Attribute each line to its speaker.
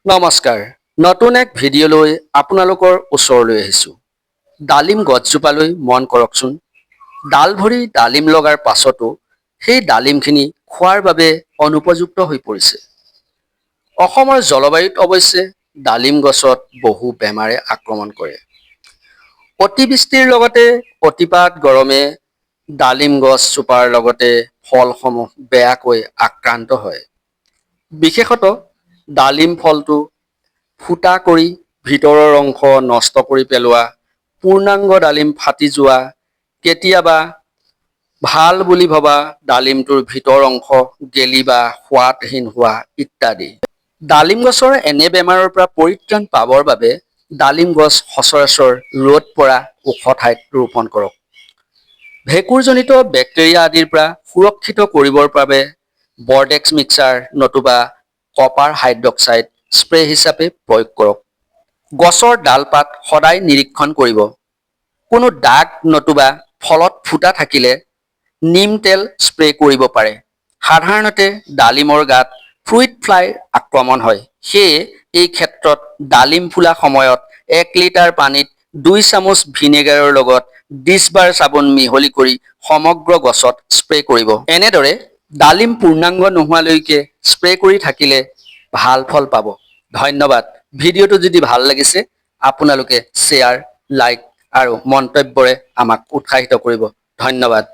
Speaker 1: নমস্কাৰ নতুন এক ভিডিঅ'লৈ আপোনালোকৰ ওচৰলৈ আহিছোঁ। ডালিম গছজোপালৈ মন কৰকচোন। ডাল ভৰি ডালিম লগাৰ পাছতো সেই ডালিমখিনি খোৱাৰ বাবে অনুপযুক্ত হৈ পৰিছে। অসমৰ জলবায়ুত অৱশ্যে ডালিম গছত বহু বেমাৰে আক্ৰমণ কৰে। অতিবৃষ্টিৰ লগতে অতিপাত গৰমে ডালিম গছজোপাৰ লগতে ফলসমূহ বেয়াকৈ আক্ৰান্ত হয়। বিশেষতঃ ডালিম ফলটো ফুটা কৰি ভিতৰৰ অংশ নষ্ট কৰি পেলোৱা, পূৰ্ণাংগ ডালিম ফাটি যোৱা, কেতিয়াবা ভাল বুলি ভবা ডালিমটোৰ ভিতৰ অংশ গেলি বা সোৱাদহীন হোৱা ইত্যাদি। ডালিম গছৰ এনে বেমাৰৰ পৰা পৰিত্ৰাণ পাবৰ বাবে ডালিম গছ সচৰাচৰ ৰ'দ পৰা ওখ ঠাইত ৰোপণ কৰক। ভেঁকুৰজনিত বেক্টেৰিয়া আদিৰ পৰা সুৰক্ষিত কৰিবৰ বাবে বৰ্ডেক্স মিক্সাৰ নতুবা কপাৰ হাইড্ৰক্সাইড স্প্ৰে হিচাপে প্ৰয়োগ কৰক। গছৰ ডালপাত সদায় নিৰীক্ষণ কৰিব। কোনো দাগ নতুবা ফলত ফুটা থাকিলে নিম তেল স্প্ৰে কৰিব পাৰে। সাধাৰণতে ডালিমৰ গাত ফ্ৰুইট ফ্লাইৰ আক্ৰমণ হয়। সেয়ে এই ক্ষেত্ৰত ডালিম ফুলা সময়ত 1 লিটাৰ পানীত 2 চামুচ ভিনেগাৰৰ লগত ডিছবাৰ চাবোন মিহলি কৰি সমগ্ৰ গছত স্প্ৰে কৰিব। এনেদৰে ডালিম পূৰ্ণাংগ নোহোৱালৈকে স্প্ৰে কৰি থাকিলে ভাল ফল পাব। ধন্যবাদ। ভিডিঅ'টো যদি ভাল লাগিছে আপোনালোকে শ্বেয়াৰ, লাইক আৰু মন্তব্যৰে আমাক উৎসাহিত কৰিব। ধন্যবাদ।